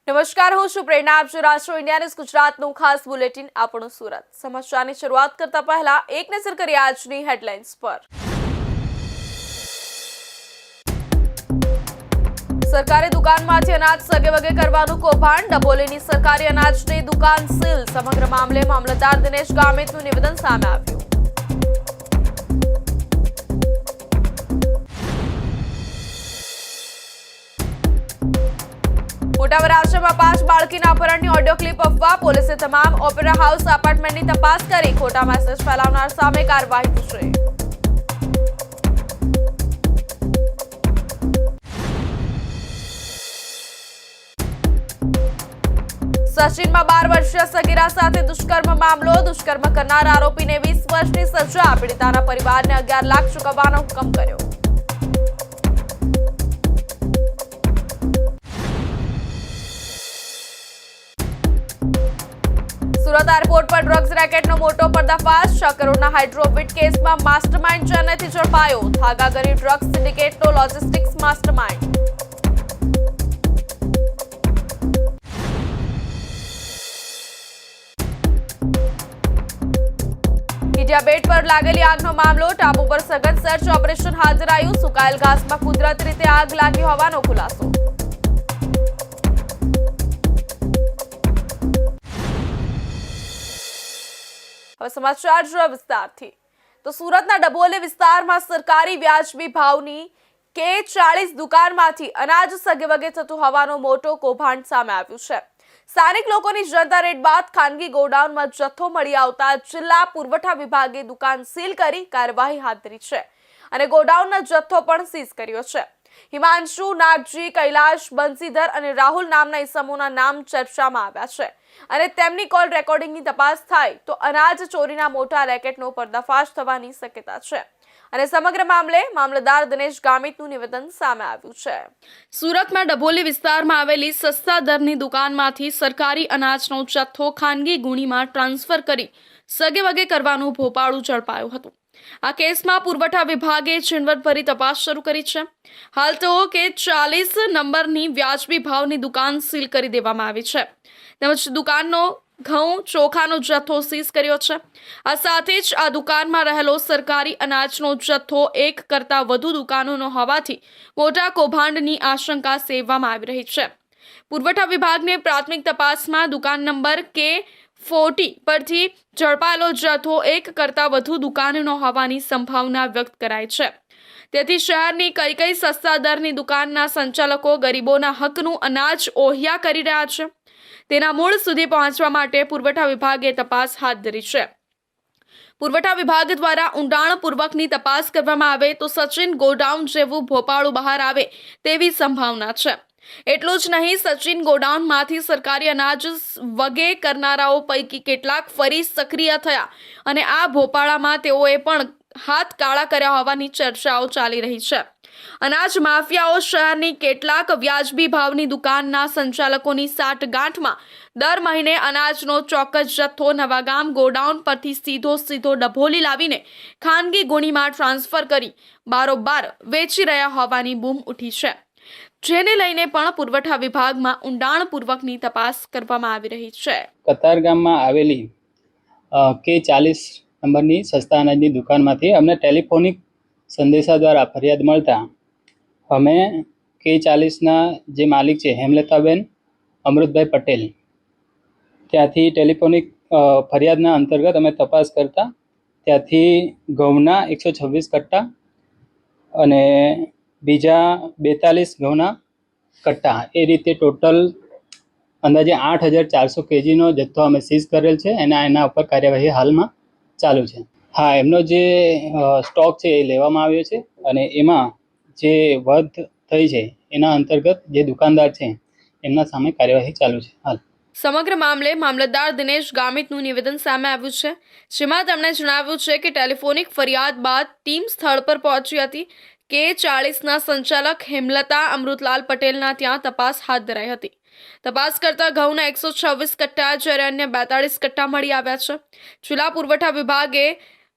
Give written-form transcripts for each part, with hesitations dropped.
નમસ્કાર, હું છું પ્રેરણા. આપ જોઈ રહ્યા છો ઇન્ડિયા ન્યૂઝ ગુજરાતનું ખાસ બુલેટિન. આપણું સુરત સમાચારની શરૂઆત કરતા પહેલા એક નજર કરીએ આજની હેડલાઇન્સ પર. સરકારી દુકાનમાંથી અનાજ સગેવગે કરવાનું કૌભાંડ. ડભોલીની સરકારી અનાજની દુકાન સીલ. સમગ્ર મામલે મામલતદાર દિનેશ ગામિતનું નિવેદન સામે આવ્યું. મોટા વરાછામાં 5 બાળકીના અપહરણની ઓડિયો ક્લિપ અફવા. પોલીસે તમામ ઓપેરા હાઉસ એપાર્ટમેન્ટની તપાસ કરી. ખોટા મેસેજ ફેલાવનાર સામે કાર્યવાહી થશે. સચિનમાં 12 વર્ષીય સગીરા સાથે દુષ્કર્મ મામલો. દુષ્કર્મ કરનાર આરોપીને 20 વર્ષની સજા. પીડિતાના પરિવારને 11 લાખ ચૂકવવાનો હુકમ કર્યો. સુરત એરપોર્ટ પર ડ્રગ્સ રેકેટનો મોટો પર્દાફાશ. 6 કરોડના હાઇડ્રોબિટ કેસમાં માસ્ટરમાઇન્ડ ચેન્નઈથી ઝડપાયો. થાગાગરી ડ્રગ્સ સિન્ડિકેટનો લોજિસ્ટિક્સ માસ્ટરમાઇન્ડ. ઇન્ડિયા બેટ પર લાગેલી આગનો મામલો. ટાપુ પર સઘન સર્ચ ઓપરેશન હાથ ધરાયું. સુકાયેલ ઘાસમાં કુદરતી રીતે આગ લાગી હોવાનો ખુલાસો. હવે સમાચાર જોઈએ વિસ્તારથી. તો સુરતના ડભોલી વિસ્તારમાં સરકારી વ્યાજબી ભાવની K40 દુકાનમાંથી અનાજ સગેવગે થતું હોવાનો મોટો કૌભાંડ સામે આવ્યું છે. સ્થાનિક લોકોની જનતા રેડ બાદ ખાનગી ગોડાઉનમાં જથ્થો મળી આવતા જિલ્લા પુરવઠા વિભાગે દુકાન સીલ કરી કાર્યવાહી હાથ ધરી છે અને ગોડાઉનનો જથ્થો પણ સીઝ કર્યો છે. હિમાંશુ, નાગજી, કૈલાશ, બંસીધર અને રાહુલ નામના ઇસમોના નામ ચર્ચામાં આવ્યા છે અને તેમની કોલ રેકોર્ડિંગની તપાસ થાય તો અનાજ ચોરીના મોટા રેકેટનો પર્દાફાશ થવાની શક્યતા છે અને સમગ્ર મામલે મામલતદાર દિનેશ ગામિતનું નિવેદન સામે આવ્યું છે. સુરતમાં ડભોલી વિસ્તારમાં આવેલી સસ્તા દરની દુકાનમાંથી સરકારી અનાજનો જથ્થો ખાનગી ગુણીમાં ટ્રાન્સફર કરી સગેવગે કરવાનું ભોપાળું ઝડપાયું હતું. આ કેસમાં પુરવઠા વિભાગે ઝીણવટભરી તપાસ શરૂ કરી છે. હાલ તો K40 નંબરની વ્યાજબી ભાવની દુકાન સીલ કરી દેવામાં આવી છે તેમજ દુકાનનો ઘઉં ચોખાનો જથ્થો સીઝ કર્યો છે. આ સાથે જ આ દુકાનમાં રહેલો સરકારી અનાજનો જથ્થો એક કરતાં વધુ દુકાનોનો હોવાથી મોટા કૌભાંડની આશંકા સેવવામાં આવી રહી છે. પુરવઠા વિભાગને પ્રાથમિક તપાસમાં દુકાન નંબર K40 પરથી ઝડપાયેલો જથ્થો એક કરતાં વધુ દુકાનનો હોવાની સંભાવના વ્યક્ત કરાઈ છે. તેથી શહેરની કઈ સસ્તા દરની દુકાનના સંચાલકો ગરીબોના હકનું અનાજ ઓહિયા કરી રહ્યા છે તેના મૂળ સુધી પહોંચવા માટે પુરવઠા વિભાગે તપાસ હાથ ધરી છે. પુરવઠા વિભાગ દ્વારા ઊંડાણપૂર્વકની તપાસ કરવામાં આવે તો સચિન ગોડાઉન જેવું ભોપાળું બહાર આવે તેવી સંભાવના છે. એટલું જ નહીં, સચિન ગોડાઉનમાંથી સરકારી અનાજ વગે કરનારાઓ પૈકી કેટલાક ફરી સક્રિય થયા અને આ ભોપાળામાં તેઓએ પણ હાથ કાળા કર્યા હોવાની ચર્ચાઓ ચાલી રહી છે. અનાજ માફિયાઓ શહેરની કેટલાક વ્યાજબી ભાવની દુકાનના સંચાલકોની સાઠગાંઠમાં દર મહિને અનાજનો ચોક્કસ જથ્થો નવાગામ ગોડાઉન પરથી સીધો ડભોલી લાવીને ખાનગી ગુણીમાં ટ્રાન્સફર કરી બારોબાર વેચી રહ્યા હોવાની બૂમ ઉઠી છે, જેને લઈને પણ પુરવઠા વિભાગમાં ઊંડાણપૂર્વકની તપાસ કરવામાં આવી રહી છે. કતારગામમાં આવેલી K40 નંબરની સસ્તા અનાજની દુકાનમાંથી અમને ટેલિફોનિક સંદેશા દ્વારા ફરિયાદ મળતા અમે K40ના જે માલિક છે હેમલતાબેન અમૃતભાઈ પટેલ ત્યાંથી ટેલિફોનિક ફરિયાદના અંતર્ગત અમે તપાસ કરતા ત્યાંથી ઘઉંના 126 કટ્ટા અને બીજા 42 ઘઉંના કટ્ટા એ રીતે ટોટલ અંદાજે 8400 kgનો જથ્થો અમે સીઝ કરેલ છે અને એના ઉપર કાર્યવાહી હાલમાં ચાલુ છે. હા, એમનો જે સ્ટોક છે એ લેવામાં આવ્યો છે અને એમાં જે વધ થઈ છે એના અંતર્ગત જે દુકાનદાર છે એમના સામે કાર્યવાહી ચાલુ છે હાલ. સમગ્ર મામલે મામલતદાર દિનેશ ગામિતનું નિવેદન સામે આવ્યું છે, જેમાં તેમણે જણાવ્યું છે કે ટેલિફોનિક ફરિયાદ બાદ ટીમ સ્થળ પર પહોંચી હતી. K40ના સંચાલક હેમલતા અમૃતલાલ પટેલના ત્યાં તપાસ હાથ ધરાઈ હતી. તપાસ કરતા ઘઉંના 126 કટ્ટા જ્યારે અન્ય 42 કટ્ટા મળી આવ્યા છે. જિલ્લા પુરવઠા વિભાગે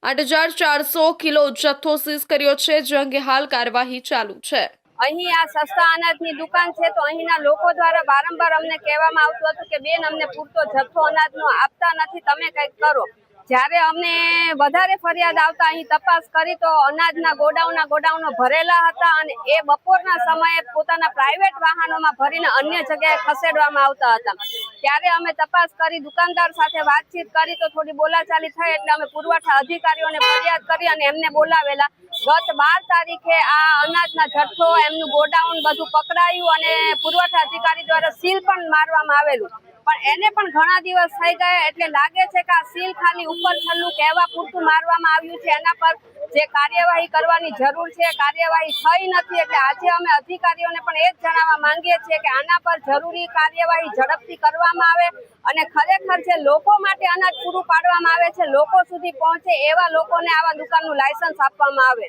8400 કિલો જથ્થો સીઝ કર્યો છે, જે અંગે હાલ કાર્યવાહી ચાલુ છે. અહીં આ સસ્તા અનાજની દુકાન છે તો અહીંના લોકો દ્વારા વારંવાર અમને કહેવામાં આવતું હતું કે બેન અમને પૂરતો જથ્થો અનાજનો આપતા નથી, તમે કંઈક કરો. જ્યારે અમને વધારે ફરિયાદ આવતા અહીં તપાસ કરી તો અનાજના ગોડાઉનો ભરેલા હતા અને એ બપોરના સમયે પોતાના પ્રાઇવેટ વાહનોમાં ભરીને અન્ય જગ્યાએ ખસેડવામાં આવતા હતા. ત્યારે અમે તપાસ કરી, દુકાનદાર સાથે વાતચીત કરી તો થોડી બોલાચાલી થઈ એટલે અમે પુરવઠા અધિકારીઓને ફરિયાદ કરી અને એમને બોલાવેલા. ગત 12 તારીખે આ અનાજના જથ્થો, એમનું ગોડાઉન બધું પકડાયું અને પુરવઠા અધિકારી દ્વારા સીલ પણ મારવામાં આવેલું. પણ એને પણ ઘણા દિવસ થઈ ગયા એટલે લાગે છે કે આ સીલ ખાલી ઉપર છલ્લું કહેવા પૂરતું મારવામાં આવ્યું છે. એના પર જે કાર્યવાહી કરવાની જરૂર છે કાર્યવાહી થઈ નથી. એટલે આજે અમે અધિકારીઓને પણ એ જ જણાવવા માંગીએ છીએ કે આના પર જરૂરી કાર્યવાહી ઝડપથી કરવામાં આવે અને ખરેખર જે લોકો માટે અનાજ પૂરું પાડવામાં આવે છે લોકો સુધી પહોંચે એવા લોકોને આવા દુકાનનું લાયસન્સ આપવામાં આવે.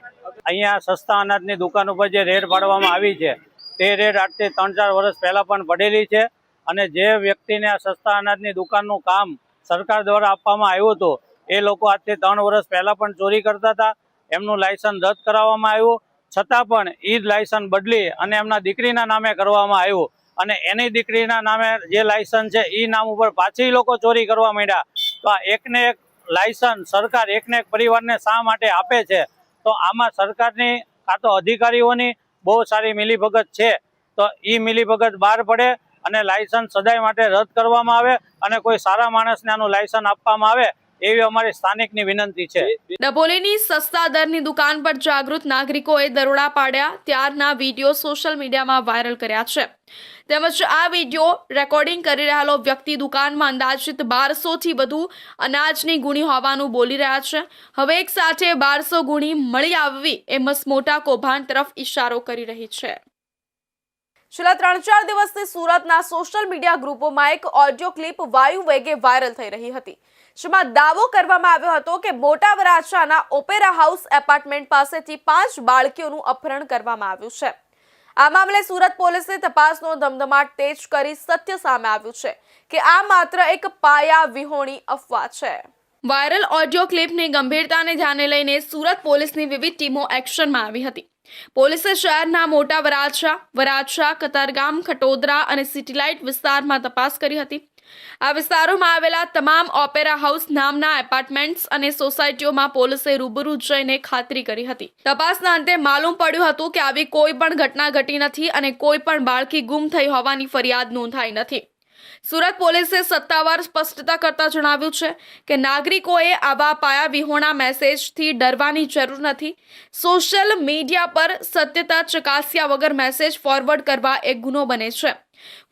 અહીંયા સસ્તા અનાજની દુકાન ઉપર જે રેડ પાડવામાં આવી છે તે રેડ આજથી 3-4 વર્ષ પહેલા પણ પડેલી છે અને જે વ્યક્તિને આ સસ્તા અનાજની દુકાનનું કામ સરકાર દ્વારા આપવામાં આવ્યું હતું એ લોકો આજથી 3 વર્ષ પહેલા પણ ચોરી કરતા હતા. એમનું લાયસન્સ રદ કરાવવામાં આવ્યું, છતાં પણ એ જ લાયસન્સ બદલી અને એમના દીકરીના નામે કરવામાં આવ્યું અને એની દીકરીના નામે જે લાયસન્સ છે એ નામ ઉપર પાછી લોકો ચોરી કરવા માંડ્યા. તો આ એકને એક લાયસન્સ સરકાર એકને એક પરિવારને શા માટે આપે છે? તો આમાં સરકારની કાં તો અધિકારીઓની બહુ સારી મિલીભગત છે તો એ મિલીભગત બહાર પડે અને લાયસન્સ સદાય માટે રદ કરવામાં આવે અને કોઈ સારા માણસને આનું લાયસન્સ આપવામાં આવે એવી અમારી સ્થાનિકની વિનંતી છે. ડભોલીની સસ્તા દરની દુકાન પર જાગૃત નાગરિકોએ દરોડા પાડ્યા ત્યારના વિડીયો સોશિયલ મીડિયામાં વાયરલ કર્યા છે. તેમજ આ વિડીયો રેકોર્ડિંગ કરી રહેલો વ્યક્તિ દુકાનમાં અંદાજિત 1200 થી વધુ અનાજની ગુણી હોવાનું બોલી રહ્યા છે. હવે એક સાથે 1200 ગુણી મળી આવવી એ મસમોટા કૌભાંડ તરફ ઇશારો કરી રહી છે. છેલ્લા 3-4 દિવસથી સુરતના સોશિયલ મીડિયા ગ્રુપોમાં એક ઓડિયો ક્લિપ વાયુ વેગે વાયરલ થઈ રહી હતી, જેમાં દાવો કરવામાં આવ્યો હતો કે મોટા વરાછાના ઓપેરા હાઉસ એપાર્ટમેન્ટ પાસેથી 5 બાળકીઓનું અપહરણ કરવામાં આવ્યું છે. આ મામલે સુરત પોલીસે તપાસનો ધમધમાટ તેજ કરી સત્ય સામે આવ્યું છે કે આ માત્ર એક પાયા વિહોણી અફવા છે. વાયરલ ઓડિયો ક્લિપની ગંભીરતાને ધ્યાને લઈને સુરત પોલીસની વિવિધ ટીમો એક્શનમાં આવી હતી. પોલીસે શહેરના મોટા વરાછા, કતારગામ, ખટોદરા અને સિટીલાઇટ વિસ્તારમાં તપાસ કરી હતી. આ વિસ્તારોમાં આવેલા તમામ ઓપેરા હાઉસ નામના એપાર્ટમેન્ટ્સ અને સોસાયટીઓમાં પોલીસે રૂબરૂ જઈને ખાતરી કરી હતી. તપાસના અંતે માલુમ પડ્યું હતું કે આવી કોઈ પણ ઘટના ઘટી નથી અને કોઈ પણ બાળકી ગુમ થઈ હોવાની ફરિયાદ નોંધાઈ નથી. સુરત પોલીસે સત્તાવાર સ્પષ્ટતા કરતા જણાવ્યું છે કે નાગરિકોએ આવા પાયા વિહોણા મેસેજથી ડરવાની જરૂર નથી. સોશિયલ મીડિયા પર સત્યતા ચકાસ્યા વગર મેસેજ ફોરવર્ડ કરવા એક ગુનો બને છે.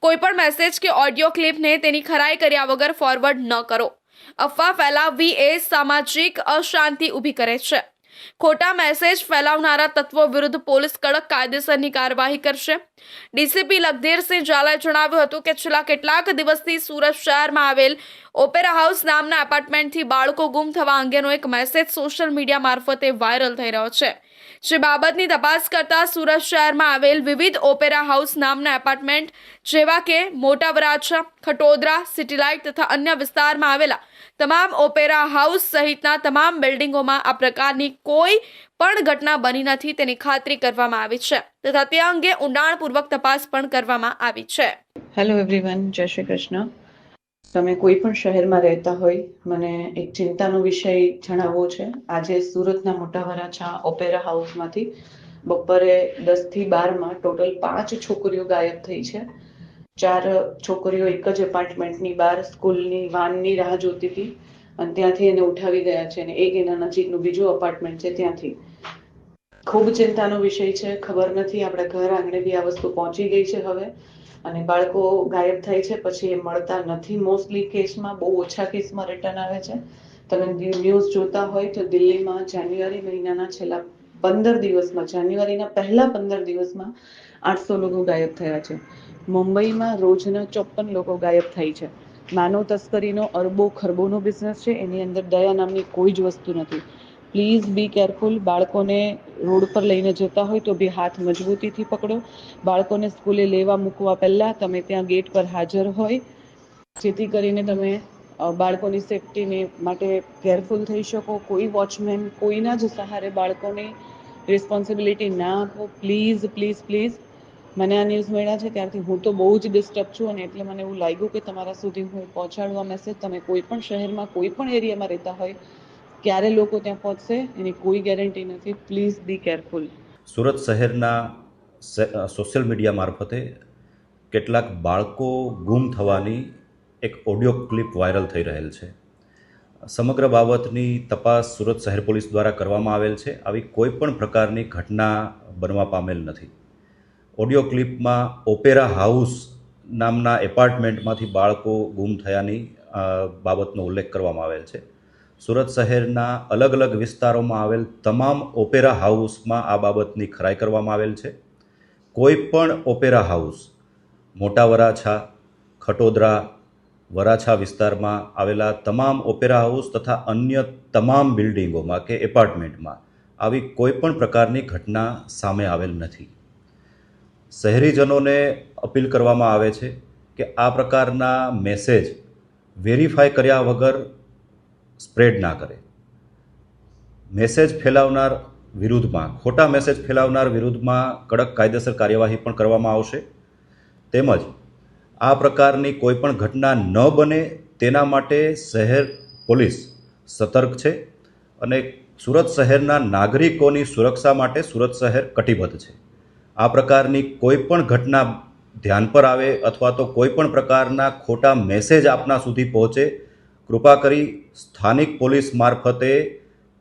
કોઈ પણ મેસેજ કે ઓડિયો ક્લિપને તેની ખરાઈ કર્યા વગર ફોરવર્ડ ન કરો. અફવા ફેલાવવી એ સામાજિક અશાંતિ ઊભી કરે છે. ખોટા મેસેજ ફેલાવનારા તત્વો વિરુદ્ધ પોલીસ કડક કાયદેસરની કાર્યવાહી કરશે. ડીસીપી લખધીરસિંહ ઝાલાએ જણાવ્યું હતું કે છેલ્લા કેટલાક દિવસથી સુરત શહેરમાં આવેલ ઓપેરા હાઉસ નામના એપાર્ટમેન્ટથી બાળકો ગુમ થવા અંગેનો એક મેસેજ સોશિયલ મીડિયા મારફતે વાયરલ થઈ રહ્યો છે. જે બાબતની તપાસ કરતા સુરત શહેરમાં આવેલ વિવિધ ઓપેરા હાઉસ નામના એપાર્ટમેન્ટ જેવા કે મોટા વરાછા, ખટોદરા, સિટીલાઇટ તથા અન્ય વિસ્તારમાં આવેલા તમામ ઓપેરા હાઉસ સહિતના તમામ બિલ્ડિંગોમાં આ પ્રકારની કોઈ પણ ઘટના બની નથી તેની ખાતરી કરવામાં આવી છે તથા તે અંગે ઊંડાણપૂર્વક તપાસ પણ કરવામાં આવી છે. હેલો એવરીવન, જય શ્રી કૃષ્ણ. તમે કોઈ પણ શહેરમાં રહેતા હોય, મને એક ચિંતાનો વિષય જણાવવો છે. આજે સુરતના મોટા વરાછા ઓપેરા હાઉસમાંથી બપોરે 10 થી 12 ટોટલ 5 છોકરીઓ ગાયબ થઈ છે. 4 છોકરીઓ એક જ એપાર્ટમેન્ટની બહાર સ્કૂલની વાનની રાહ જોતી હતી અને ત્યાંથી એને ઉઠાવી ગયા છે અને એક એના નજીકનું બીજું અપાર્ટમેન્ટ છે ત્યાંથી. ખૂબ ચિંતાનો વિષય છે. ખબર નથી આપણા ઘર આંગણે બી આ વસ્તુ પહોંચી ગઈ છે હવે અને બાળકો ગાયબ થાય છે પછી એ મળતા નથી. મોસ્ટલી કેસમાં બહુ ઓછા કેસમાં રિટર્ન આવે છે. તમે ન્યૂઝ જોતા હોય તો દિલ્હીમાં જાન્યુઆરી મહિનાના છેલ્લા 15 દિવસમાં, જાન્યુઆરીના પહેલા 15 દિવસમાં 800 લોકો ગાયબ થયા છે. મુંબઈમાં રોજના 54 લોકો ગાયબ થાય છે. માનવ તસ્કરીનો અરબો ખરબોનો બિઝનેસ છે. એની અંદર દયા નામની કોઈ જ વસ્તુ નથી. Please be careful. બાળકોને રોડ પર લઈને જતા હોય તો બી હાથ મજબૂતીથી પકડો. બાળકોને સ્કૂલે લેવા મૂકવા પહેલાં તમે ત્યાં ગેટ પર હાજર હોય જેથી કરીને તમે બાળકોની સેફટીને માટે કેરફુલ થઈ શકો. કોઈ વોચમેન, કોઈના જ સહારે બાળકોને રિસ્પોન્સિબિલિટી ના આપો. Please please please. મને આ ન્યૂઝ મળ્યા છે ત્યારથી હું તો બહુ જ ડિસ્ટર્બ છું, અને એટલે મને એવું લાગ્યું કે તમારા સુધી હું પહોંચાડું આ મેસેજ. તમે કોઈ પણ શહેરમાં કોઈ પણ એરિયામાં રહેતા હોય, ક્યારે લોકો ત્યાં પહોંચશે એની કોઈ ગેરંટી નથી. Please be careful. સુરત શહેરના સોશિયલ મીડિયા મારફતે કેટલાક બાળકો ગુમ થવાની એક ઓડિયો ક્લિપ વાયરલ થઈ રહેલ છે. સમગ્ર બાબતની તપાસ સુરત શહેર પોલીસ દ્વારા કરવામાં આવેલ છે. આવી કોઈ પણ પ્રકારની ઘટના બનવા પામેલ નથી. ઓડિયો ક્લિપમાં ઓપેરા હાઉસ નામના એપાર્ટમેન્ટમાંથી બાળકો ગુમ થયાની બાબતનો ઉલ્લેખ કરવામાં આવેલ છે. સુરત શહેરના અલગ અલગ વિસ્તારોમાં આવેલ તમામ ઓપેરા હાઉસમાં આ બાબતની ખરાઈ કરવામાં આવેલ છે. કોઈ પણ ઓપેરા હાઉસ મોટા વરાછા, ખટોદરા, વરાછા વિસ્તારમાં આવેલા તમામ ઓપેરા હાઉસ તથા અન્ય તમામ બિલ્ડિંગોમાં કે એપાર્ટમેન્ટમાં આવી કોઈ પણ પ્રકારની ઘટના સામે આવેલ નથી. શહેરીજનોને અપીલ કરવામાં આવે છે કે આ પ્રકારના મેસેજ વેરીફાઈ કર્યા વગર સ્પ્રેડ ના કરે. મેસેજ ફેલાવનાર વિરુદ્ધમાં, ખોટા મેસેજ ફેલાવનાર વિરુદ્ધમાં કડક કાયદેસર કાર્યવાહી પણ કરવામાં આવશે. તેમજ આ પ્રકારની કોઈ પણ ઘટના ન બને તેના માટે શહેર પોલીસ સતર્ક છે અને સુરત શહેરના નાગરિકોની સુરક્ષા માટે સુરત શહેર કટિબદ્ધ છે. આ પ્રકારની કોઈ પણ ઘટના ધ્યાન પર આવે અથવા તો કોઈ પણ પ્રકારના ખોટા મેસેજ આપના સુધી પહોંચે, કૃપા કરી સ્થાનિક પોલીસ મારફતે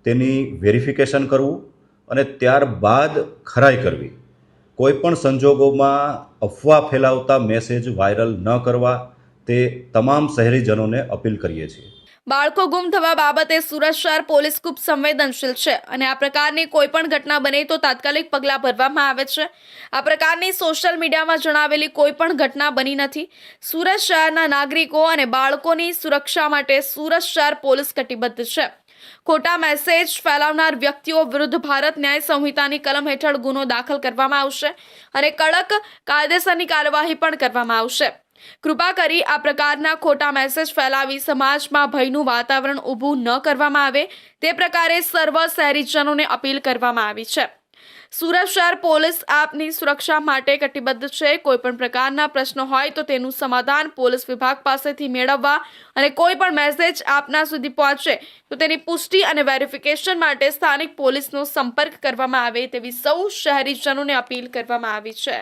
તેની વેરિફિકેશન કરવું અને ત્યારબાદ ખરાઈ કરવી. કોઈ પણ સંજોગોમાં અફવા ફેલાવતા મેસેજ વાયરલ ન કરવા, તે તમામ શહેરીજનોને અપીલ કરીએ છીએ. બાળકો ગુમ થવા બાબતે સુરત શહેર પોલીસ ખૂબ સંવેદનશીલ છે અને આ પ્રકારની કોઈ પણ ઘટના બને તો તાત્કાલિક પગલાં ભરવામાં આવે છે. આ પ્રકારની સોશિયલ મીડિયામાં જણાવેલી કોઈ પણ ઘટના બની નથી. સુરત શહેરના નાગરિકો અને બાળકોની સુરક્ષા માટે સુરત શહેર પોલીસ કટિબદ્ધ છે. ખોટા મેસેજ ફેલાવનાર વ્યક્તિઓ વિરુદ્ધ ભારત ન્યાય સંહિતાની કલમ હેઠળ ગુનો દાખલ કરવામાં આવશે અને કડક કાયદેસરની કાર્યવાહી પણ કરવામાં આવશે. કૃપા કરી આ પ્રકારના ખોટા મેસેજ ફેલાવી સમાજમાં ભયનું વાતાવરણ ઊભું ન કરવામાં આવે તે પ્રકારે સર્વ શહેરીજનોને અપીલ કરવામાં આવી છે. સુરત શહેર પોલીસ આપની સુરક્ષા માટે કટિબદ્ધ છે. કોઈ પણ પ્રકારના પ્રશ્નો હોય તો તેનું સમાધાન પોલીસ વિભાગ પાસેથી મેળવવા અને કોઈ પણ મેસેજ આપના સુધી પહોંચે તો તેની પુષ્ટિ અને વેરિફિકેશન માટે સ્થાનિક પોલીસનો સંપર્ક કરવામાં આવે તેવી સૌ શહેરીજનોને અપીલ કરવામાં આવી છે.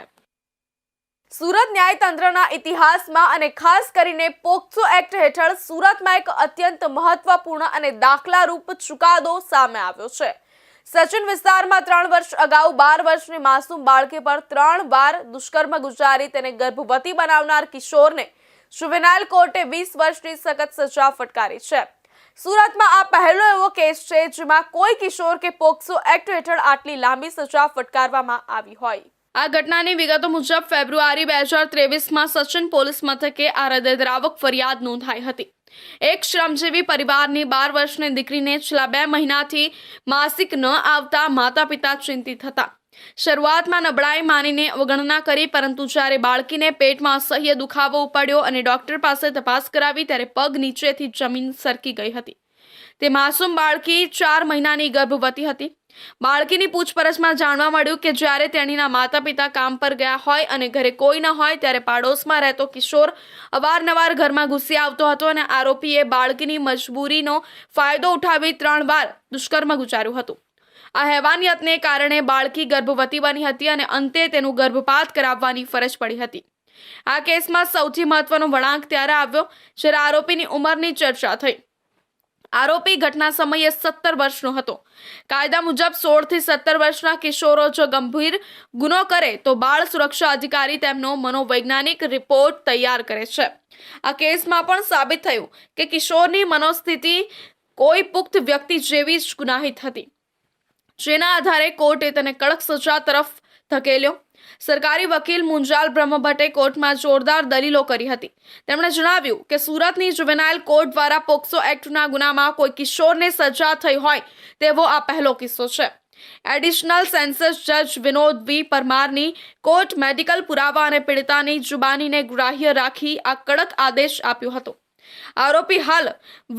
સુરત ન્યાયતંત્રના ઇતિહાસમાં અને ખાસ કરીને પોક્સો એક્ટ હેઠળ સુરતમાં એક અત્યંત મહત્વપૂર્ણ અને દાખલારૂપ ચુકાદો સામે આવ્યો છે. સચિન વિસ્તારમાં 3 વર્ષ અગાઉ 12 વર્ષની માસૂમ બાળકી પર 3 વાર દુષ્કર્મ ગુજારી તેને ગર્ભવતી બનાવનાર કિશોરને જુવેનાઇલ કોર્ટે 20 વર્ષની સખત સજા ફટકારી છે. સુરતમાં આ પહેલો એવો કેસ છે જેમાં કોઈ કિશોર કે પોક્સો એક્ટ હેઠળ આટલી લાંબી સજા ફટકારવામાં આવી હોય. આ ઘટનાની વિગતો મુજબ ફેબ્રુઆરી 2023માં સચિન પોલીસ મથકે આ હૃદયદ્રાવક ફરિયાદ નોંધાઈ હતી. એક શ્રમજીવી પરિવારની 12 વર્ષની દીકરીને છેલ્લા 2 મહિનાથી માસિક ન આવતા માતા પિતા ચિંતિત હતા. શરૂઆતમાં નબળાઈ માનીને અવગણના કરી, પરંતુ જ્યારે બાળકીને પેટમાં અસહ્ય દુખાવો ઉપડ્યો અને ડોક્ટર પાસે તપાસ કરાવી ત્યારે પગ નીચેથી જમીન સરકી ગઈ હતી. તે માસૂમ બાળકી 4 મહિનાની ગર્ભવતી હતી. બાળકીની પૂછપરછમાં જાણવા મળ્યું કે જ્યારે તેણીના માતા પિતા કામ પર ગયા હોય અને ઘરે કોઈ ન હોય ત્યારે પાડોશમાં રહેતો કિશોર અવારનવાર ઘરમાં ઘૂસી આવતો હતો અને આરોપીએ બાળકીની મજબૂરીનો ફાયદો ઉઠાવી 3 વાર દુષ્કર્મ ગુજાર્યું હતું. આ હેવાનિયતને કારણે બાળકી ગર્ભવતી બની હતી અને અંતે તેનું ગર્ભપાત કરાવવાની ફરજ પડી હતી. આ કેસમાં સૌથી મહત્વનો વળાંક ત્યારે આવ્યો જ્યારે આરોપીની ઉંમરની ચર્ચા થઈ. આરોપી ઘટના સમયે 17 વર્ષનો હતો. કાયદા મુજબ 16 થી 17 વર્ષના કિશોરો જો ગંભીર ગુનો કરે તો બાળ સુરક્ષા અધિકારી તેમનો મનોવૈજ્ઞાનિક રિપોર્ટ તૈયાર કરે છે. આ કેસમાં પણ સાબિત થયું કે કિશોરની મનોસ્થિતિ કોઈ પુખ્ત વ્યક્તિ જેવી જ ગુનાહિત હતી, જેના આધારે કોર્ટે તેને કડક સજા તરફ ધકેલ્યો. સરકારી વકીલ મુંજાલ બ્રહ્મભટ્ટે કોર્ટમાં જોરદાર દલીલો કરી હતી. તેમણે જણાવ્યું કે સુરતની જુવેનાઇલ કોર્ટ દ્વારા પોક્સો એક્ટના ગુનામાં કોઈ કિશોરને સજા થઈ હોય તેવો આ પહેલો કિસ્સો છે. એડિશનલ સેશન્સ જજ વિનોદ વી પરમારની કોર્ટ મેડિકલ પુરાવા અને પીડિતાની જુબાનીને ગ્રાહ્ય રાખી આ કડક આદેશ આપ્યો હતો. આરોપી હાલ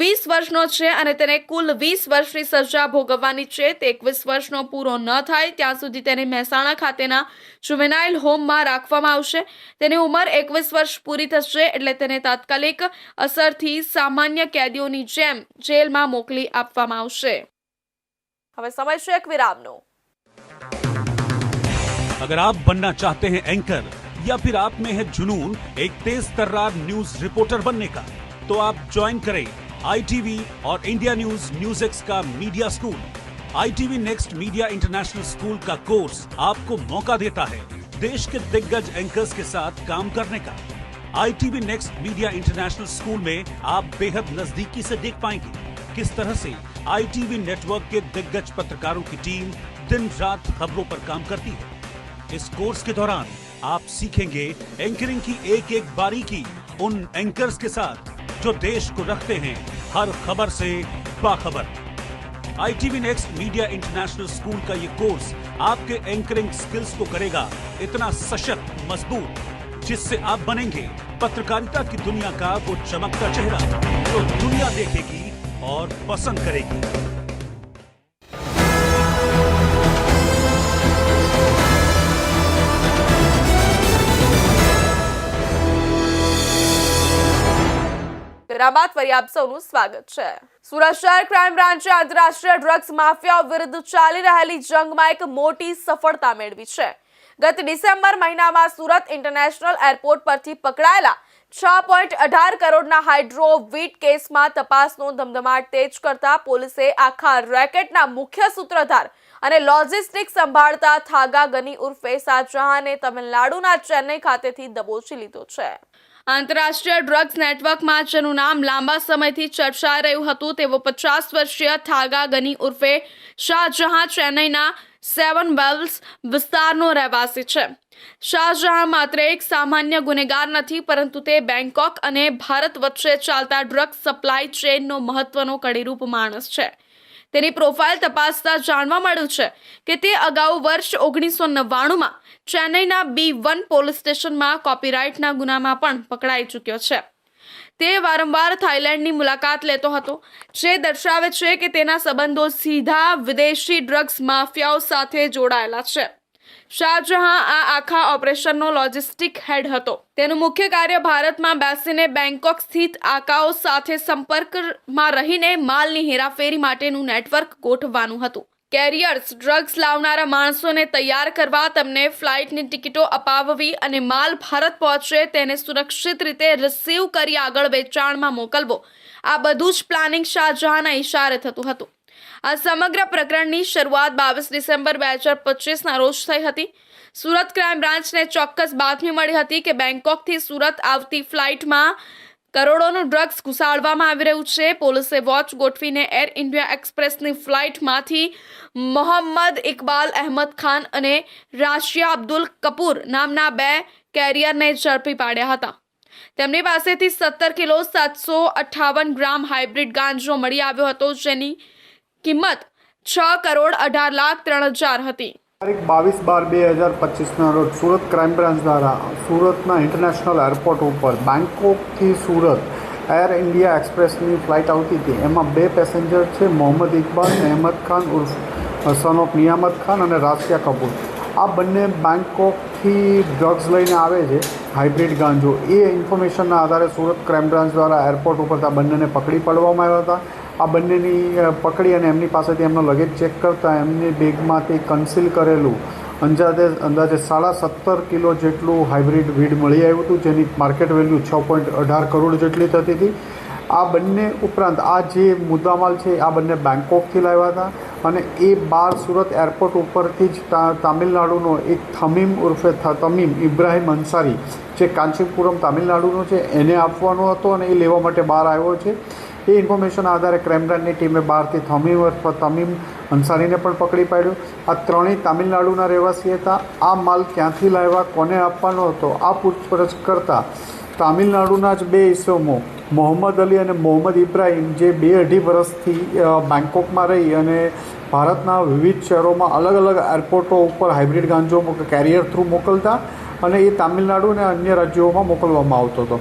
20 વર્ષનો છે અને તેને કુલ 20 વર્ષની સજા ભોગવવાની છે. તે 21 વર્ષનો પૂરો ન થાય ત્યાં સુધી તેને મહેસાણા ખાતેના જુવેનાઇલ હોમમાં રાખવામાં આવશે. તેની ઉંમર 21 વર્ષ પૂરી થશે એટલે તેને તાત્કાલિક અસરથી સામાન્ય કેદીઓની જેમ જેલમાં મોકલી આપવામાં આવશે. હવે સમય છે એક વિરામનો. अगर आप बनना चाहते हैं एंकर या फिर आप में है जुनून एक तेज तर्रार न्यूज रिपोर्टर बनने का, तो आप ज्वाइन करें ITV और इंडिया न्यूज न्यूज़ का media school. ITV next media international school का कोर्स आपको मौका देता है देश के दिग्गज एंकर्स के साथ काम करने का. ITV next media international school में आप बेहद नजदीकी से देख पाएंगे किस तरह से ITV नेटवर्क के दिग्गज पत्रकारों की टीम दिन रात खबरों पर काम करती है. इस कोर्स के दौरान आप सीखेंगे एंकरिंग की एक एक बारीकी उन एंकर्स के साथ जो देश को रखते हैं हर खबर से बाखबर. ITV next media international school का ये कोर्स आपके एंकरिंग स्किल्स को करेगा इतना सशक्त, मजबूत, जिससे आप बनेंगे पत्रकारिता की दुनिया का वो चमकता चेहरा जो दुनिया देखेगी और पसंद करेगी. વિરામ ફરી આપ સૌનું સ્વાગત છે. સુરત શહેર ક્રાઇમ બ્રાન્ચે આંતરરાષ્ટ્રીય ડ્રગ્સ માફિયાઓ વિરુદ્ધ ચાલી રહેલી જંગમાં એક મોટી સફળતા મેળવી છે. ગત ડિસેમ્બર મહિનામાં સુરત ઇન્ટરનેશનલ એરપોર્ટ પરથી પકડાયેલા 6.18 કરોડના હાઇડ્રોવીટ કેસમાં તપાસનો ધમધમાટ તેજ કરતા પોલીસે આખા રેકેટના મુખ્ય સૂત્રધાર અને લોજિસ્ટિક્સ સંભાળતા થાગા ગની ઉર્ફે શાહજહાંને તમિલનાડુના ચેન્નઈ ખાતેથી દબોચી લીધો છે. આંતરરાષ્ટ્રીય ડ્રગ્સ નેટવર્કમાં જેનું નામ લાંબા સમયથી ચર્ચાઈ રહ્યું હતું તેવો 50 વર્ષીય થાગા ગની ઉર્ફે શાહજહાં ચેન્નઈના 7 વેલ્સ વિસ્તારનો રહેવાસી છે. શાહજહાં માત્ર એક સામાન્ય ગુનેગાર નથી, પરંતુ તે બેંકોક અને ભારત વચ્ચે ચાલતા ડ્રગ્સ સપ્લાય ચેઇનનો મહત્વનો કડીરૂપ માણસ છે. તેની પ્રોફાઇલ તપાસતા જાણવા મળ્યું છે કે તે અગાઉ વર્ષ 1999માં ચેન્નઈના B1 પોલીસ સ્ટેશનમાં કોપીરાઇટના ગુનામાં પણ પકડાઈ ચૂક્યો છે. તે વારંવાર થાઇલેન્ડની મુલાકાત લેતો હતો, જે દર્શાવે છે કે તેના સંબંધો સીધા વિદેશી ડ્રગ્સ માફિયાઓ સાથે જોડાયેલા છે. શાહજહાં આ આખા ઓપરેશનનો લોજિસ્ટિક હેડ હતો. તેનું મુખ્ય કાર્ય ભારતમાં બેસીને બેંકોક સ્થિત આકાઓ સાથે સંપર્કમાં રહીને માલની હેરાફેરી માટેનું નેટવર્ક ગોઠવવાનું હતું. કેરિયર્સ ડ્રગ્સ લાવનારા માણસોને તૈયાર કરવા, તેમને ફ્લાઇટની ટિકિટો અપાવવી અને માલ ભારત પહોંચે તેને સુરક્ષિત રીતે રિસીવ કરી આગળ વેચાણમાં મોકલવો, આ બધું જ પ્લાનિંગ શાહજહાંના ઇશારે થતું હતું. આ સમગ્ર પ્રકરણની શરૂઆત 22 ડિસેમ્બર 2025ના રોજ થઈ હતી. સુરત ક્રાઇમ બ્રાન્ચને ચોક્કસ બાતમી મળી હતી કે બેંકોકથી સુરત આવતી ફ્લાઇટમાં કરોડોનું ડ્રગ્સ ઘુસાડવામાં આવી રહ્યું છે. પોલીસે વોચ ગોઠવીને એર ઇન્ડિયા એક્સપ્રેસની ફ્લાઇટમાંથી મોહમ્મદ ઇકબાલ અહેમદ ખાન અને રાશિયા અબ્દુલ કપૂર નામના 2 કેરિયરને ઝડપી પાડ્યા હતા. તેમની પાસેથી 17 કિલો 758 ગ્રામ હાઇબ્રિડ ગાંજો મળી આવ્યો હતો, જેની કિંમત 6 કરોડ 18 લાખ 3 હજાર હતી. તારીખ 22/12/2025ના રોજ સુરત ક્રાઇમ બ્રાન્ચ દ્વારા સુરતના ઇન્ટરનેશનલ એરપોર્ટ ઉપર બેંકોકથી સુરત એર ઇન્ડિયા એક્સપ્રેસની ફ્લાઇટ આવતી હતી. એમાં 2 પેસેન્જર છે, મોહમ્મદ ઇકબાલ અહેમદ ખાન ઉર્ફ સન ઓફ નિયામત ખાન અને રાશિયા કપૂર. આ બંને બેંકોકથી ડ્રગ્સ લઈને આવે છે, હાઇબ્રિડ ગાંજો. એ ઇન્ફોર્મેશનના આધારે સુરત ક્રાઇમ બ્રાન્ચ દ્વારા એરપોર્ટ ઉપર આ બંનેને પકડી પાડવામાં આવ્યા હતા. આ બંનેની પકડી અને એમની પાસેથી એમનો લગેજ ચેક કરતાં એમની બેગમાંથી કન્સીલ કરેલું અંદાજે 17.5 કિલો જેટલું હાઇબ્રિડ વીડ મળી આવ્યું હતું, જેની માર્કેટ વેલ્યુ 6.18 કરોડ જેટલી થતી હતી. આ બંને ઉપરાંત આ જે મુદ્દામાલ છે આ બંને બેંકોકથી લાવ્યા હતા અને એ બહાર સુરત એરપોર્ટ ઉપરથી જ તામિલનાડુનો એક થમીમ ઉર્ફે તમીમ ઇબ્રાહિમ અંસારી, જે કાંચીપુરમ તામિલનાડુનો છે, એને આપવાનો હતો અને એ લેવા માટે બહાર આવ્યો છે. એ ઇન્ફોર્મેશન આધારે ક્રાઇમ બ્રાન્ચની ટીમે બહારથી તમીમ અંસારીને પણ પકડી પાડ્યો. આ ત્રણેય તામિલનાડુના રહેવાસી હતા. આ માલ ક્યાંથી લાવ્યા, કોને આપવાનો હતો, આ પૂછપરછ કરતાં તામિલનાડુના જ 2 ઇસમો મોહમ્મદ અલી અને મોહમ્મદ ઇબ્રાહિમ, જે 2-2.5 વર્ષથી બેંકોકમાં રહી અને ભારતના વિવિધ શહેરોમાં અલગ અલગ એરપોર્ટો ઉપર હાઇબ્રિડ ગાંજો કેરિયર થ્રુ મોકલતા અને એ તામિલનાડુ અને અન્ય રાજ્યોમાં મોકલવામાં આવતો હતો.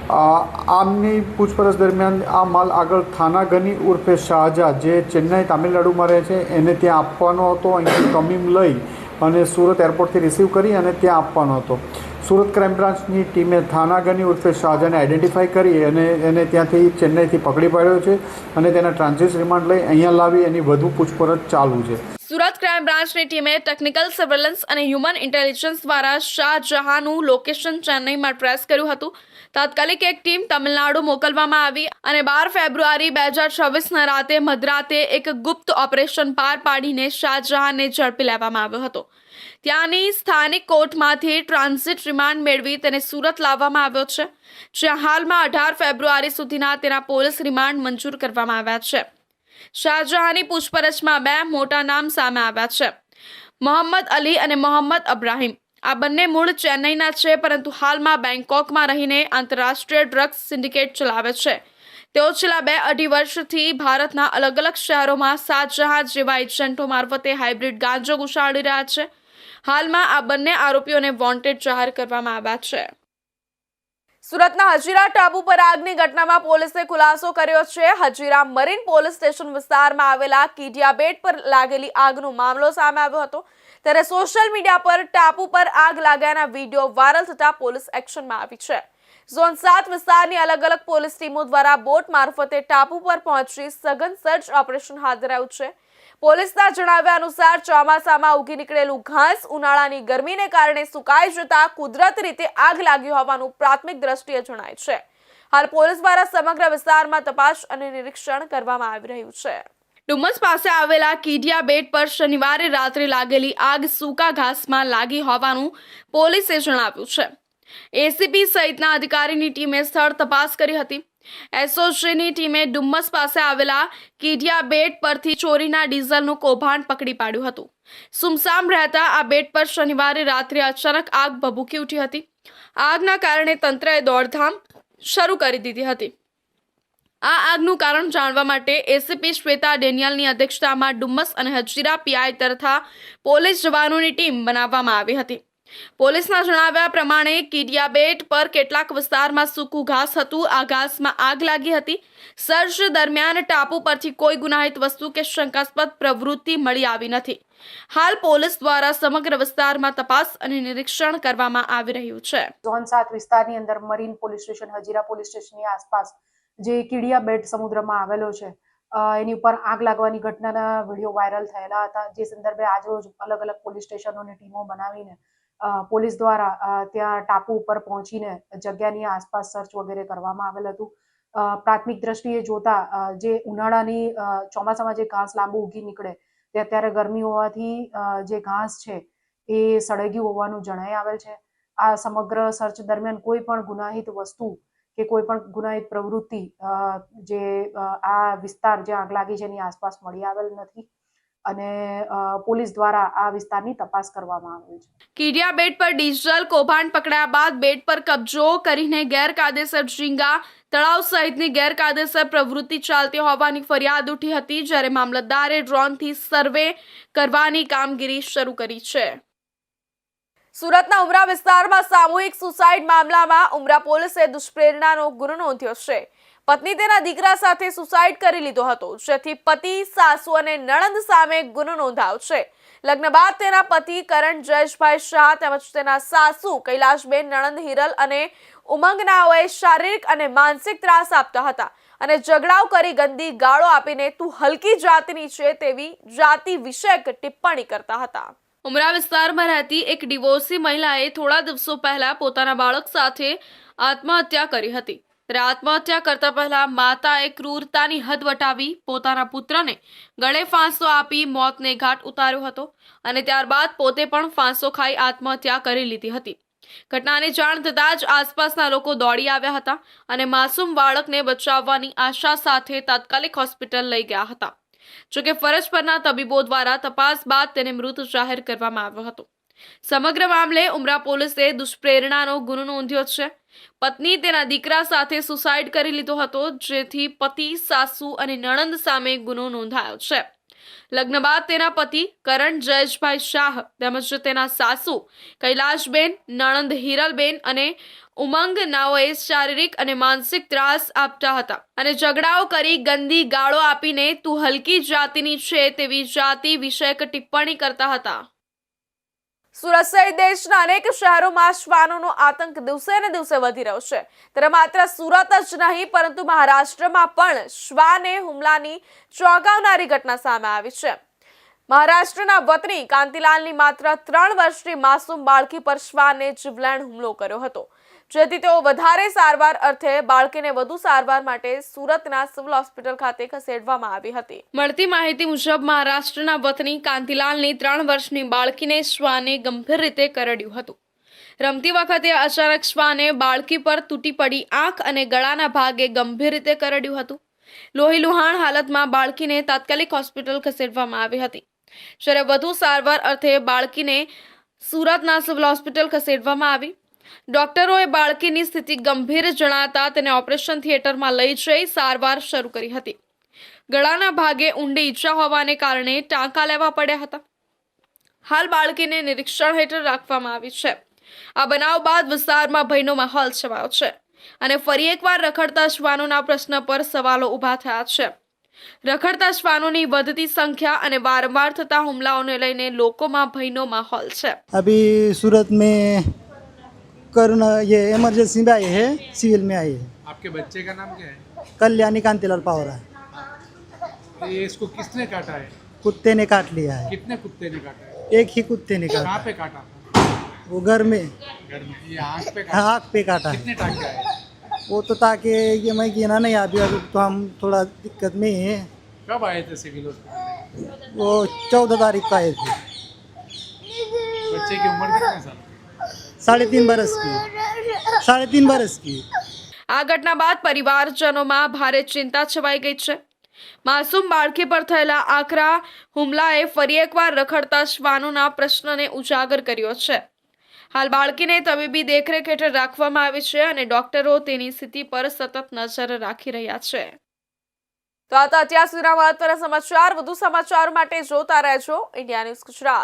આમની પૂછપરછ દરમિયાન આ માલ આગળ થાનાગની ઉર્ફે શાહજહાં જે ચેન્નાઈ તામિલનાડુમાં રહે છે એને ત્યાં આપવાનો હતો. અહીંથી તમીમ લઈ અને સુરત એરપોર્ટથી રિસીવ કરી અને ત્યાં આપવાનો હતો. સુરત ક્રાઇમ બ્રાન્ચની ટીમે થાનાગની ઉર્ફે શાહજહાંને આઈડેન્ટિફાઈ કરી અને એને ત્યાંથી ચેન્નાઈથી પકડી પાડ્યો છે અને તેના ટ્રાન્ઝિટ રિમાન્ડ લઈ અહીંયા લાવી એની વધુ પૂછપરછ ચાલુ છે. સુરત ક્રાઇમ બ્રાન્ચની ટીમે ટેકનિકલ સર્વેલન્સ અને હ્યુમન ઇન્ટેલિજન્સ દ્વારા શાહજહાંનું લોકેશન ચેન્નઈમાં ટ્રેસ કર્યું હતું. તાત્કાલિક એક ટીમ તમિલનાડુ મોકલવામાં આવી અને 12 ફેબ્રુઆરી 2026ના રાતે મધરાતે એક ગુપ્ત ઓપરેશન પાર પાડીને શાહજહાંને ઝડપી લેવામાં આવ્યો હતો. ત્યાંની સ્થાનિક કોર્ટમાંથી ટ્રાન્ઝિટ રિમાન્ડ મેળવી તેને સુરત લાવવામાં આવ્યો છે, જ્યાં હાલમાં 18 ફેબ્રુઆરી સુધીના તેના પોલીસ રિમાન્ડ મંજૂર કરવામાં આવ્યા છે. શાહજહાંની પૂછપરછમાં 2 મોટા નામ સામે આવ્યા છે: મોહમ્મદ અલી અને મોહમ્મદ અબ્રાહિમ. આ બંને મૂળ ચેન્નઈના છે, પરંતુ હાલમાં બેંકોકમાં રહીને આંતરરાષ્ટ્રીય ડ્રગ્સ સિન્ડિકેટ ચલાવે છે. તેઓ છેલ્લા 2-2.5 વર્ષથી ભારતના અલગ અલગ શહેરોમાં શાહજહાં જેવા એજન્ટો મારફતે હાઇબ્રિડ ગાંજો ઘુસાડી રહ્યા છે. હાલમાં આ બંને આરોપીઓને વોન્ટેડ જાહેર કરવામાં આવ્યા છે. સુરતના હજીરા ટાપુ પર આગની ઘટનામાં પોલીસે ખુલાસો કર્યો છે. હજીરા મરીન પોલીસ સ્ટેશન વિસ્તારમાં આવેલા કીડિયા બેટ પર લાગેલી આગનો મામલો સામે આવ્યો હતો. ત્યારે સોશિયલ મીડિયા પર ટાપુ પર આગ લાગ્યાના વિડીયો વાયરલ થતા પોલીસ એક્શનમાં આવી છે. ઝોન 7 વિસ્તારની અલગ અલગ પોલીસ ટીમો દ્વારા બોટ મારફતે ટાપુ પર પહોંચી સઘન સર્ચ ઓપરેશન હાથ ધરાયું છે. પોલીસના જણાવ્યા અનુસાર ચોમાસામાં ઉગી નીકળેલું ઘાસ ઉનાળાની ગરમીને કારણે સુકાઈ જતા કુદરતી રીતે આગ લાગી હોવાનું પ્રાથમિક દ્રષ્ટિએ જણાય છે. હાલ પોલીસ દ્વારા સમગ્ર વિસ્તારમાં તપાસ અને નિરીક્ષણ કરવામાં આવી રહ્યું છે. ડુમસ પાસે આવેલા કીડિયા બેટ પર શનિવારે રાત્રે લાગેલી આગ સૂકા ઘાસમાં લાગી હોવાનું પોલીસે જણાવ્યું છે. એસીપી સહિતના અધિકારીની ટીમે સ્થળ તપાસ કરી હતી. એસઓજીની ટીમે ડુમ્મસ પાસે આવેલા કીડિયા બેટ પરથી ચોરીના ડીઝલનું કૌભાંડ પકડી પાડ્યું હતું. સુમસામ રહેતા આ બેટ પર શનિવારે રાત્રે અચાનક આગ ભભૂકી ઉઠી હતી. આગના કારણે તંત્રએ દોડધામ શરૂ કરી દીધી હતી. આ આગનું કારણ જાણવા માટે એસીપી શ્વેતા ડેનિયલની અધ્યક્ષતામાં ડુમ્મસ અને હજીરા પીઆઈ તથા પોલીસ જવાનોની ટીમ બનાવવામાં આવી હતી. પોલીસના જણાવ્યા પ્રમાણે કીડિયા બેટ પર કેટલાક વિસ્તારમાં સૂકું ઘાસ હતું. આ ઘાસમાં આગ લાગી હતી. સર્ચ દરમિયાન ટાપુ પરથી કોઈ ગુનાહિત વસ્તુ કે શંકાસ્પદ પ્રવૃત્તિ મળી આવી નથી. હાલ પોલીસ દ્વારા સમગ્ર વિસ્તારમાં તપાસ અને નિરીક્ષણ કરવામાં આવી રહ્યું છે. ઝોન 7 વિસ્તારની અંદર marine police station, Hazira police સ્ટેશનની આસપાસ જે કીડિયા બેટ સમુદ્રમાં આવેલો છે, એની ઉપર આગ લાગવાની ઘટનાના વિડીયો વાયરલ થયેલા હતા. જે સંદર્ભે આજરોજ અલગ અલગ પોલીસ સ્ટેશનોની ટીમો બનાવીને પોલીસ દ્વારા ત્યાં ટાપુ ઉપર પહોંચીને જગ્યાની આસપાસ સર્ચ વગેરે કરવામાં આવેલ હતું. પ્રાથમિક દ્રષ્ટિએ જોતા જે ઉનાળાની ચોમાસામાં જે ઘાસ લાંબુ ઉગી નીકળે તે અત્યારે ગરમી હોવાથી જે ઘાસ છે એ સળગ્યું હોવાનું જણાઈ આવેલ છે. આ સમગ્ર સર્ચ દરમિયાન કોઈ પણ ગુનાહિત વસ્તુ કે કોઈ પણ ગુનાહિત પ્રવૃત્તિ જે આ વિસ્તાર જ્યાં આગ લાગી છે એની આસપાસ મળી આવેલ નથી અને પોલીસ દ્વારા આ વિસ્તારની તપાસ કરવામાં આવી છે. કીડિયા બેટ પર ડીઝલ કૌભાંડ પકડાયા બાદ બેટ પર કબજો કરીને ગેરકાયદેસર ઝીંગા તળાવ સહિતની ગેરકાયદેસર પ્રવૃત્તિ ચાલતી હોવાની ફરિયાદ ઉઠી હતી. જ્યારે મામલતદારે ડ્રોનથી સર્વે કરવાની કામગીરી શરૂ કરી છે. સુરતના ઉમરા વિસ્તારમાં સામૂહિક સુસાઇડ મામલામાં ઉમરા પોલીસે દુષ્પ્રેરણાનો ગુનો નોંધ્યો છે. પત્ની તેના દીકરા સાથે સુસાઇડ કરી લીધો હતો, જેથી પતિ, સાસુ અને નણંદ સામે ગુનો નોંધાયો છે. લગ્ન બાદ તેના પતિ કરણ જયેશભાઈ શાહ તેમજ તેના સાસુ કૈલાશબેન, નણંદ હિરલ અને ઉમંગનાઓએ શારીરિક અને માનસિક ત્રાસ આપતા હતા અને ઝઘડાઓ કરી ગંદી ગાળો આપીને તું હલકી જાતિની છે તેવી જાતિ વિષયક ટિપ્પણી કરતા હતા. ઉમરા વિસ્તારમાં રહેતી એક ડિવોર્સી મહિલાએ થોડા દિવસો પહેલા પોતાના બાળક સાથે આત્મહત્યા કરી હતી. ત્યારે આત્મહત્યા કરતા પહેલા માતાએ ક્રૂરતાની હદ વટાવી પોતાના પુત્રને ગળે ફાંસો આપી મોતને ઘાટ ઉતાર્યો હતો અને ત્યારબાદ પોતે પણ ફાંસો ખાઈ આત્મહત્યા કરી લીધી હતી. ઘટનાની જાણ થતાં જ આસપાસના લોકો દોડી આવ્યા હતા અને માસૂમ બાળકને બચાવવાની આશા સાથે તાત્કાલિક હોસ્પિટલ લઈ ગયા હતા. જોકે ફરજ પરના તબીબો દ્વારા તપાસ બાદ તેને મૃત જાહેર કરવામાં આવ્યો હતો. સમગ્ર મામલે ઉમરા પોલીસે દુષ્પ્રેરણાનો ગુનો નોંધ્યો છે. પત્ની તેના દીકરા સાથે સુસાઇડ કરી લીધો હતો, જેથી પતિ, સાસુ અને નણંદ સામે ગુનો નોંધાયો છે. લગ્ન બાદ તેના પતિ કરણ જયેશભાઈ શાહ તેમજ તેના સાસુ કૈલાશબેન, નણંદ હિરલબેન અને ઉમંગ નાઓએ શારીરિક અને માનસિક ત્રાસ આપતા હતા અને ઝઘડાઓ કરી ગંદી ગાળો આપીને તું હલકી જાતિની છે તેવી જાતિ વિષયક ટિપ્પણી કરતા હતા। સુરત સહિત દેશના અનેક શહેરોમાં શ્વાનોનો આતંક દિવસે ને દિવસે વધી રહ્યો છે ત્યારે માત્ર સુરત જ નહીં પરંતુ મહારાષ્ટ્રમાં પણ શ્વાને હુમલાની ચોંકાવનારી ઘટના સામે આવી છે। મહારાષ્ટ્રના વતની કાંતિલાલની માત્ર 3 વર્ષની માસૂમ બાળકી પર શ્વાને જીવલેણ હુમલો કર્યો હતો જેથી તેઓ વધારે સારવાર અર્થે બાળકીને વધુ સારવાર માટે સુરતના સિવિલ હોસ્પિટલ ખાતે ખસેડવામાં આવી હતી। મળતી માહિતી મુજબ મહારાષ્ટ્રના વતની કાંતિલાલની 3 વર્ષની બાળકીને શ્વાને ગંભીર રીતે કરડ્યું હતું। રમતી વખતે અચાનક શ્વાને બાળકી પર તૂટી પડી આંખ અને ગળાના ભાગે ગંભીર રીતે કરડ્યું હતું। લોહીલુહાણ હાલતમાં બાળકીને તાત્કાલિક હોસ્પિટલ ખસેડવામાં આવી હતી જ્યારે વધુ સારવાર અર્થે બાળકીને સુરતના સિવિલ હોસ્પિટલ ખસેડવામાં આવી। ડોક્ટરોએ બાળકીની સ્થિતિ ગંભીર જણાતા તેને ઓપરેશન થિયેટરમાં લઈ જઈ સારવાર શરૂ કરી હતી। ગળાના ભાગે ઊંડી ઈજા હોવાને કારણે ટાંકા લેવા પડ્યા હતા। હાલ બાળકીને નિરીક્ષણ હેઠળ રાખવામાં આવી છે। આ બનાવ બાદ વિસ્તારમાં ભયનો માહોલ છવાયો છે અને ફરી એકવાર રખડતા શ્વાનોના પ્રશ્ન પર સવાલો ઊભા થયા છે। રખડતા શ્વાનોની વધતી સંખ્યા અને વારંવાર થતા હુમલાઓને લઈને લોકોમાં ભયનો માહોલ છે। अभी सूरत में कोरोना ये इमरजेंसी में आए हैं, सिविल में आए हैं। आपके बच्चे का नाम क्या है? कल्याणी कांतिलाल पावरा। ये इसको किसने काटा है? कुत्ते ने काट लिया है, कितने कुत्ते ने काटा है? एक ही कुत्ते ने कहाँ काटा, पे काटा था? वो घर में घर में। ये आँख पे काटा? आँख पे काटा है। कितने टांके आए? वो तो ताकि ये मैं गिना नहीं अभी तो हम थोड़ा दिक्कत में हैं। कब आए थे सिविल हॉस्पिटल? वो 14 तारीख को आए थे। बच्चे की उम्र कितने साल? 3.5 बरस की, 3.5 बरस की। આ ઘટના બાદ પરિવારજનોમાં ભારે ચિંતા છવાઈ ગઈ છે। માસૂમ બાળકી પર થયેલા આકરા હુમલાએ ફરી એકવાર રખડતા શ્વાનોના પ્રશ્નને ઉજાગર કર્યો છે। હાલ બાળકીને તબીબી દેખરેખ હેઠળ રાખવામાં આવી છે અને ડોક્ટરો તેની સ્થિતિ પર સતત નજર રાખી રહ્યા છે। તો આ તો અત્યાર સુધીના મહત્વના સમાચાર। વધુ સમાચારો માટે જોતા રહેજો ઇન્ડિયા ન્યૂઝ ગુજરાત।